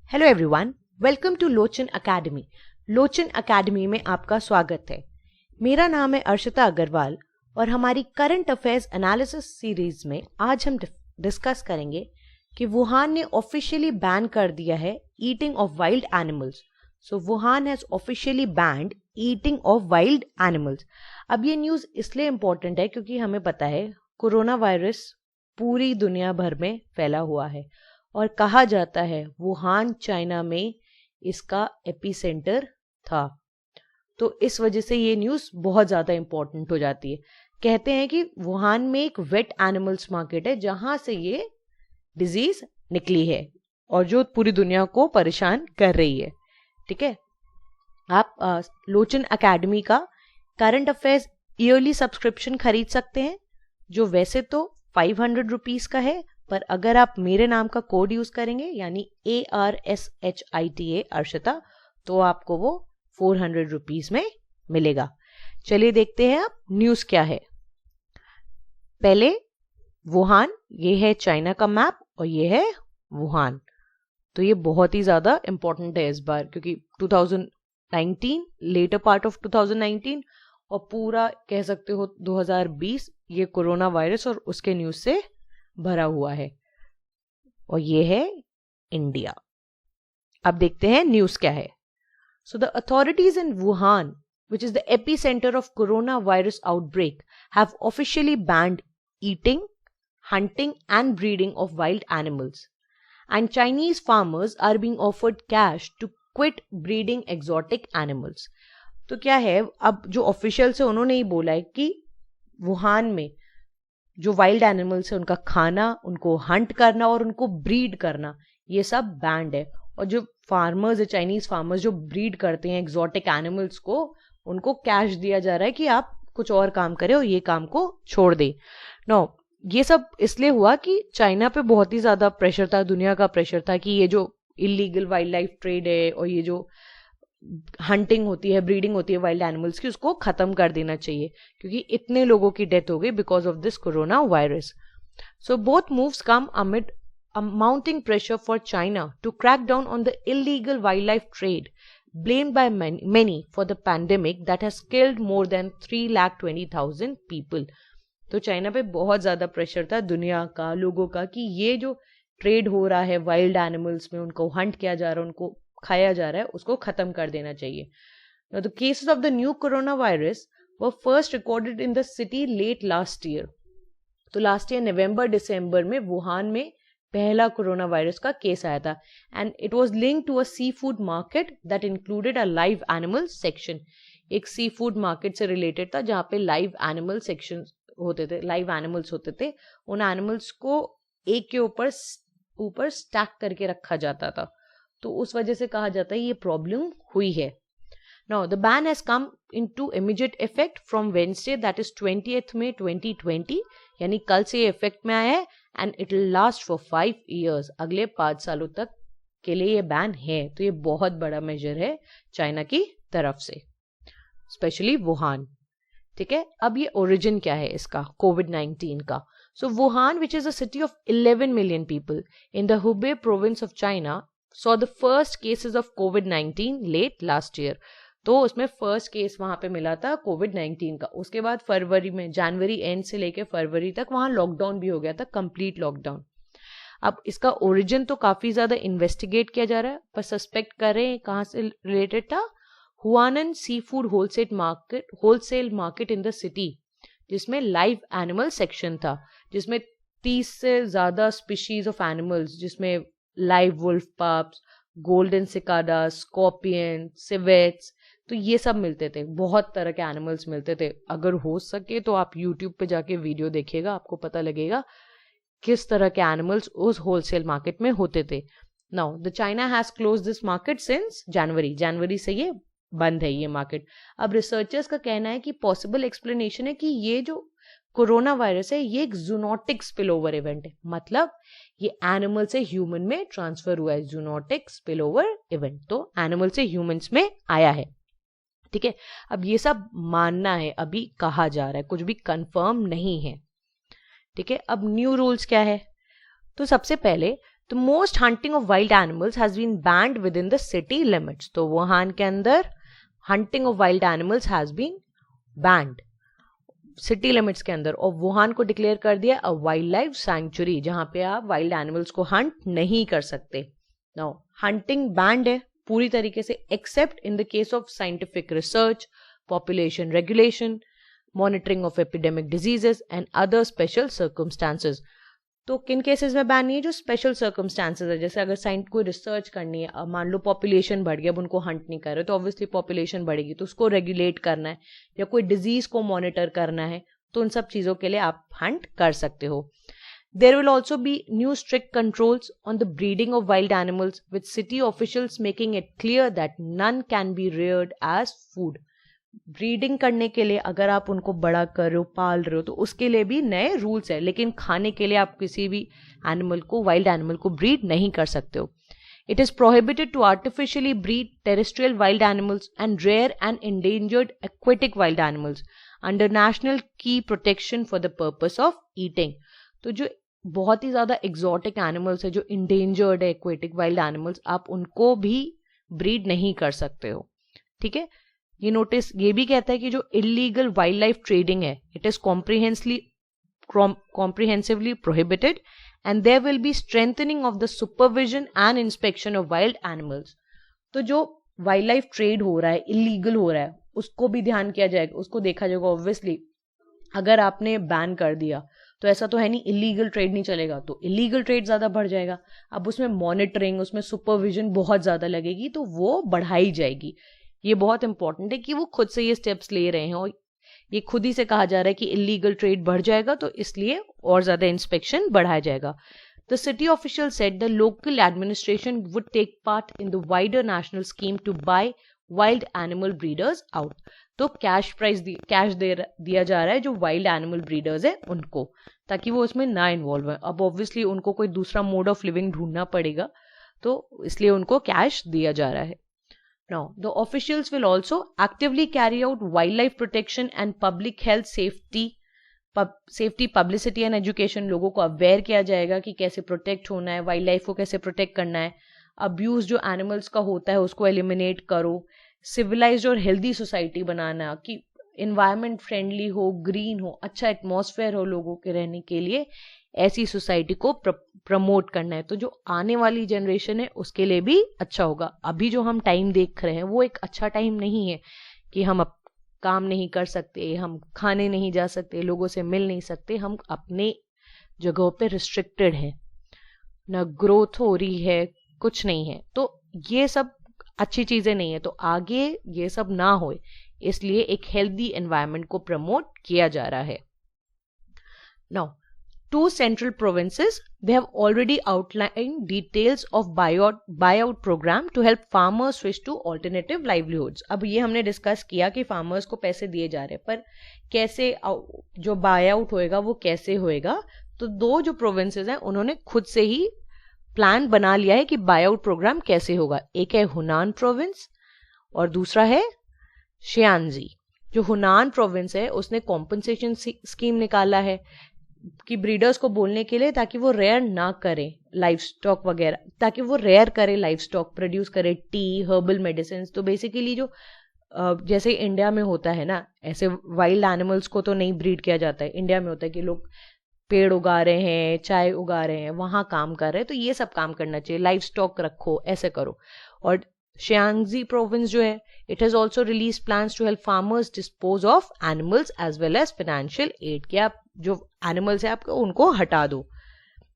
Hello everyone, welcome to Lochan academy. Lochan academy में आपका स्वागत है। मेरा नाम है अर्शिता अग्रवाल और हमारी करंट अफेयर्स एनालिसिस सीरीज में आज हम डिस्कस करेंगे कि वुहान ने ऑफिशियली बैन कर दिया है eating of wild animals. So Wuhan has officially band eating of wild animals. अब ये न्यूज़ इसलिए इम्पोर्टेंट है क्योंकि हमें पता है कोरोना वायरस पूरी दुनिया भर में फैला हुआ है और कहा जाता है वुहान चाइना में इसका एपिसेंटर था। तो इस वजह से ये न्यूज़ बहुत ज़्यादा इम्पोर्टेंट हो जाती है। कहते हैं कि वुहान में एक वेट एनिमल्स मार्केट है जहाँ से ये डिजीज निकली है और जो पूरी दुनिया को परेशान कर रही है। ठीक है, आप लोचन एकेडमी का करंट अफेयर्स ईयरली सब्सक्रिप्शन खरीद सकते हैं जो वैसे तो 500 रुपीज़ का है, पर अगर आप मेरे नाम का कोड यूज करेंगे यानी ARSHITA अर्शिता तो आपको वो 400 रुपीज में मिलेगा। चलिए देखते हैं आप न्यूज क्या है। पहले वुहान, ये है चाइना का मैप और ये है वुहान। तो ये बहुत ही ज्यादा इंपॉर्टेंट है इस बार क्योंकि 2019 लेटर पार्ट ऑफ 2019 और पूरा कह सकते हो 2020 ये कोरोना वायरस और उसके न्यूज से भरा हुआ है। और ये है इंडिया। अब देखते हैं न्यूज क्या है। So the authorities in Wuhan which is the epicenter of coronavirus outbreak have officially banned eating, hunting and breeding of wild animals, and Chinese farmers are being offered cash to quit breeding exotic animals. तो क्या है, अब जो official से उन्होंने ही बोला है कि वुहान में जो वाइल्ड एनिमल्स है उनका खाना, उनको हंट करना और उनको ब्रीड करना ये सब बैंड है। और जो फार्मर्स है, चाइनीज फार्मर्स जो ब्रीड करते हैं एग्जॉटिक एनिमल्स को, उनको कैश दिया जा रहा है कि आप कुछ और काम करें और ये काम को छोड़ दें। नो, ये सब इसलिए हुआ कि चाइना पे बहुत ही ज्यादा प्रेशर था, दुनिया का प्रेशर था कि ये जो इलीगल वाइल्ड लाइफ ट्रेड है और ये जो हंटिंग होती है, ब्रीडिंग होती है वाइल्ड एनिमल्स की, उसको खत्म कर देना चाहिए क्योंकि इतने लोगों की डेथ हो गई because of this corona virus. So both moves come amid a mounting pressure for China to crack down on the illegal wildlife trade blamed by many for the pandemic that has killed more than 3,20,000 people. तो China पे बहुत ज्यादा pressure था दुनिया का, लोगों का, कि ये जो ट्रेड हो रहा है वाइल्ड एनिमल्स में, उनको हंट किया जा रहा है, उनको खाया जा रहा है, उसको खत्म कर देना चाहिए। Now, the cases of the new coronavirus were first recorded in the city late last year. तो लास्ट ईयर नवंबर दिसंबर में वुहान में पहला कोरोना वायरस का केस आया था and it was linked to a seafood market that included a live animal section. एक seafood market से related था जहाँ पे लाइव एनिमल सेक्शन होते थे, लाइव एनिमल्स होते थे। उन एनिमल्स को एक के ऊपर स्टैक करके रखा जाता था, तो उस वजह से कहा जाता है ये प्रॉब्लम हुई है। Now, the ban has come into immediate effect from Wednesday, that is 20th May 2020, यानी कल से ये इफेक्ट में आया है and it will last for 5 years। अगले 5 सालों तक के लिए ये बैन है। तो ये बहुत बड़ा मेजर है चाइना की तरफ से, स्पेशली वुहान। ठीक है, अब ये ओरिजिन क्या है इसका, कोविड-19 का। So Wuhan, which is a city of 11 million people in the Hubei province of China, saw the first cases of COVID-19 late last year। तो उसमें फर्स्ट केस वहां पे मिला था कोविड-19 का। उसके बाद फरवरी में, जनवरी एंड से लेके फरवरी तक वहां लॉकडाउन भी हो गया था, कंप्लीट लॉकडाउन। अब इसका ओरिजिन तो काफी ज्यादा इन्वेस्टिगेट किया जा रहा है, पर सस्पेक्ट कर रहे हैं कहाँ से रिलेटेड था। Huanan seafood wholesale market in the city, जिसमें लाइव एनिमल सेक्शन था, जिसमें 30 से ज्यादा स्पीशीज ऑफ एनिमल्स, जिसमें live wolf pups, golden cicada, scorpion, civets, तो ये सब मिलते थे। बहुत तरह के एनिमल्स मिलते थे। अगर हो सके तो आप यूट्यूब पे जाके वीडियो देखिएगा, आपको पता लगेगा किस तरह के एनिमल्स उस होलसेल मार्केट में होते थे। Now the China has close this market since January से ये बंद है ये मार्केट। अब रिसर्चर्स का कहना है कि पॉसिबल एक्सप्लेनेशन है कि ये जो कोरोना वायरस है ये एक जूनोटिक स्पिलओवर इवेंट है, मतलब ये एनिमल से ह्यूमन में ट्रांसफर हुआ है, जूनोटिक स्पिलओवर इवेंट। तो एनिमल से ह्यूमंस में आया है। ठीक है, अब ये सब मानना है, अभी कहा जा रहा है, कुछ भी कंफर्म नहीं है। ठीक है, अब न्यू रूल्स क्या है। तो सबसे पहले the most hunting of wild animals has been banned within the city limits. तो वुहान के अंदर hunting of wild animals has been banned city limits के अंदर, और वुहान को डिक्लेयर कर दिया अ वाइल्ड लाइफ सैंक्चुरी, जहां पे आप वाइल्ड एनिमल्स को हंट नहीं कर सकते. नाउ हंटिंग बैंड है पूरी तरीके से, accept in the case of scientific research, population regulation, monitoring of epidemic diseases and other special circumstances. तो किन केसेस में बैन नहीं है? जो स्पेशल सर्कमस्टांसेस है, जैसे अगर साइंस को रिसर्च करनी है, मान लो पॉपुलेशन बढ़ गया, अब उनको हंट नहीं कर रहे, तो ऑब्वियसली पॉपुलेशन बढ़ेगी, तो उसको रेगुलेट करना है, या कोई डिजीज को मॉनिटर करना है, तो उन सब चीजों के लिए आप हंट कर सकते हो. There will also be new strict controls on the breeding of wild animals, with city officials making it clear that none can be reared as food. Breeding करने के लिए अगर आप उनको बड़ा कर रहे हो, पाल रहे हो, तो उसके लिए भी नए रूल्स है, लेकिन खाने के लिए आप किसी भी एनिमल को, वाइल्ड एनिमल को ब्रीड नहीं कर सकते हो. It is prohibited to artificially breed terrestrial wild animals and rare and endangered aquatic wild animals under national key protection for the purpose of eating. तो जो बहुत ही ज्यादा एक्सोटिक एनिमल्स है, जो इंडेंजर्ड है, एक्वेटिक वाइल्ड एनिमल्स, आप उनको भी ब्रीड नहीं कर सकते हो. ठीक है, ये नोटिस ये भी कहता है कि जो इलीगल वाइल्ड लाइफ ट्रेडिंग है, it is comprehensively prohibited and there will be strengthening of the supervision and inspection of wild animals. तो जो वाइल्ड लाइफ ट्रेड हो रहा है, इलीगल हो रहा है, उसको भी ध्यान किया जाएगा, उसको देखा जाएगा. ऑब्वियसली अगर आपने बैन कर दिया तो ऐसा तो है नहीं इलीगल ट्रेड नहीं चलेगा, तो इलीगल ट्रेड ज्यादा बढ़ जाएगा. अब उसमें मॉनिटरिंग, उसमें सुपरविजन बहुत ज्यादा लगेगी, तो वो बढ़ाई जाएगी. ये बहुत इंपॉर्टेंट है कि वो खुद से ये स्टेप्स ले रहे हैं, और ये खुद ही से कहा जा रहा है कि इलीगल ट्रेड बढ़ जाएगा, तो इसलिए और ज्यादा इंस्पेक्शन बढ़ाया जाएगा. The city official said the local administration would take part in the wider national scheme to buy wild animal breeders out. तो कैश दिया जा रहा है जो वाइल्ड एनिमल ब्रीडर्स है उनको, ताकि वो उसमें ना इन्वॉल्व है. अब ऑब्वियसली उनको कोई दूसरा मोड ऑफ लिविंग ढूंढना पड़ेगा, तो इसलिए उनको कैश दिया जा रहा है. Now, the officials will also actively carry out wildlife protection and public health safety publicity and education. लोगों को अवेयर किया जाएगा कि कैसे प्रोटेक्ट होना है, वाइल्ड लाइफ को कैसे प्रोटेक्ट करना है, अब्यूज जो एनिमल्स का होता है उसको एलिमिनेट करो, सिविलाइज्ड और हेल्दी सोसाइटी बनाना, कि इन्वायरमेंट फ्रेंडली हो, ग्रीन हो, अच्छा एटमॉस्फेयर हो लोगों के रहने के लिए, ऐसी सोसाइटी को प्रमोट करना है. तो जो आने वाली जनरेशन है उसके लिए भी अच्छा होगा. अभी जो हम टाइम देख रहे हैं वो एक अच्छा टाइम नहीं है कि हम काम नहीं कर सकते, हम खाने नहीं जा सकते, लोगों से मिल नहीं सकते, हम अपने जगहों पे रिस्ट्रिक्टेड हैं, ना ग्रोथ हो रही है, कुछ नहीं है. तो ये सब अच्छी चीजें नहीं है, तो आगे ये सब ना हो, इसलिए एक हेल्दी एनवायरनमेंट को प्रमोट किया जा रहा है. Now, two central provinces, they have already outlined details of buyout program to help farmers switch to alternative livelihoods. अब ये हमने डिस्कस किया कि फार्मर्स को पैसे दिए जा रहे हैं, पर कैसे जो बायआउट होएगा वो कैसे होएगा. तो दो जो प्रोविंसेस हैं उन्होंने खुद से ही प्लान बना लिया है कि बायआउट प्रोग्राम कैसे होगा. एक है हुनान प्रोविंस और दूसरा है शियांजी. जो हुनान प्रोविंस है उसने कॉम्पनसेशन स्कीम निकाला है कि ब्रीडर्स को बोलने के लिए, ताकि वो रेयर ना करें लाइफ स्टॉक वगैरह, ताकि वो रेयर करे लाइफ स्टॉक, प्रोड्यूस करे टी, हर्बल मेडिसिन. तो बेसिकली जो जैसे इंडिया में होता है ना, ऐसे वाइल्ड एनिमल्स को तो नहीं ब्रीड किया जाता है. इंडिया में होता है कि लोग पेड़ उगा रहे हैं, चाय उगा रहे हैं, वहां काम कर रहे हैं, तो ये सब काम करना चाहिए, लाइफ स्टॉक रखो, ऐसे करो. और शियांजी प्रोविंस जो है, it has also released plans to help farmers dispose of animals as well as financial aid, कि आप जो एनिमल्स है आपको उनको हटा दो.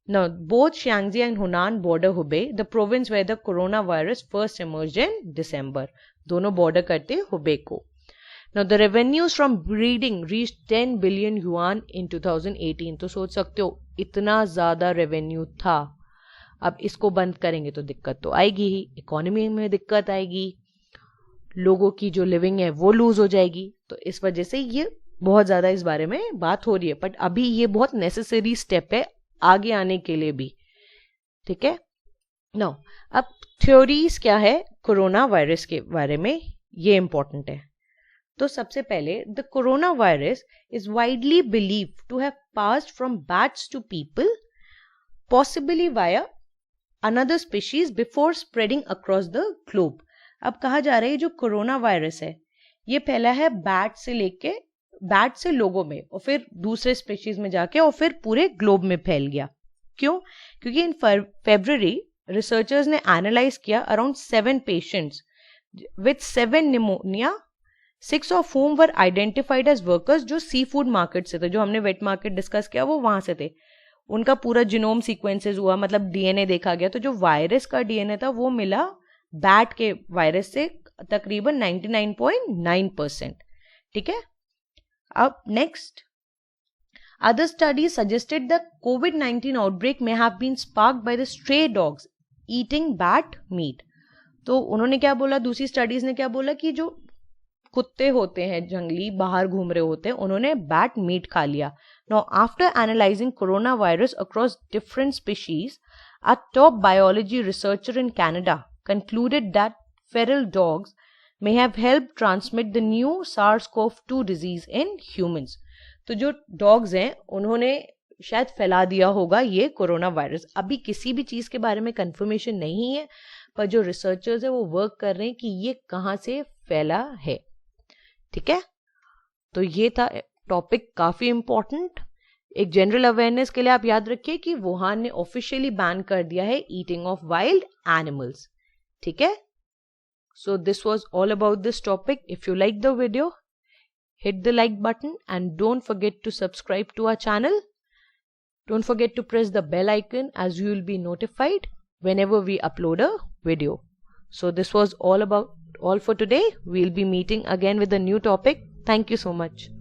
Now, both Shaanxi and Hunan border Hubei, the province where the coronavirus first emerged in December. दोनों border करते हुबे को. Now, the revenues from breeding reached 10 billion yuan in 2018. तो सोच सकते हो इतना ज्यादा रेवेन्यू था. अब इसको बंद करेंगे तो दिक्कत तो आएगी ही, इकोनॉमी में दिक्कत आएगी, लोगों की जो लिविंग है वो लूज हो जाएगी. तो इस वजह से ये बहुत ज्यादा इस बारे में बात हो रही है, बट अभी ये बहुत नेसेसरी स्टेप है आगे आने के लिए भी. ठीक है. नो, अब थ्योरीज क्या है कोरोना वायरस के बारे में, ये इंपॉर्टेंट है. तो सबसे पहले, the coronavirus is widely believed to have passed from bats to people, possibly via another species before spreading across the globe. अब कहा जा रहा है जो कोरोना वायरस है ये फैला है बैट से लोगों में और फिर दूसरे स्पीशीज में जाके और फिर पूरे ग्लोब में फैल गया. क्यों? क्योंकि इन फरवरी रिसर्चर्स ने एनालाइज किया around 7 patients with 7 pneumonia, 6 of whom were identified as workers जो सी फूड मार्केट से थे. जो हमने वेट मार्केट डिस्कस किया वो वहां से थे. उनका पूरा जीनोम सीक्वेंसेस हुआ, मतलब डीएनए देखा गया. तो जो वायरस का डीएनए था वो मिला बैट के वायरस से तकरीबन 99.9%. ठीक है. अब next, other studies suggested the COVID-19 outbreak may have been sparked by the stray dogs eating bat meat. तो उन्होंने क्या बोला, दूसरी स्टडीज ने क्या बोला कि जो कुत्ते होते हैं जंगली बाहर घूम रहे होते हैं उन्होंने बैट मीट खा लिया. Now after analyzing coronavirus across different species, a top biology researcher in Canada concluded that feral dogs may have helped transmit the new SARS-CoV-2 disease in humans. तो जो डॉग्स हैं उन्होंने शायद फैला दिया होगा ये कोरोना वायरस. अभी किसी भी चीज के बारे में कंफर्मेशन नहीं है, पर जो रिसर्चर्स है वो वर्क कर रहे हैं कि ये कहाँ से फैला है. ठीक है. तो ये था टॉपिक, काफी इंपॉर्टेंट. एक जनरल अवेयरनेस के लिए आप याद रखिए कि वुहान ने ऑफिशियली बैन कर दिया है ईटिंग ऑफ वाइल्ड एनिमल्स. ठीक है. So this was all about this topic. If you like the video, hit the like button and don't forget to subscribe to our channel. Don't forget to press the bell icon as you will be notified whenever we upload a video. So this was all for today. We'll be meeting again with a new topic. Thank you so much.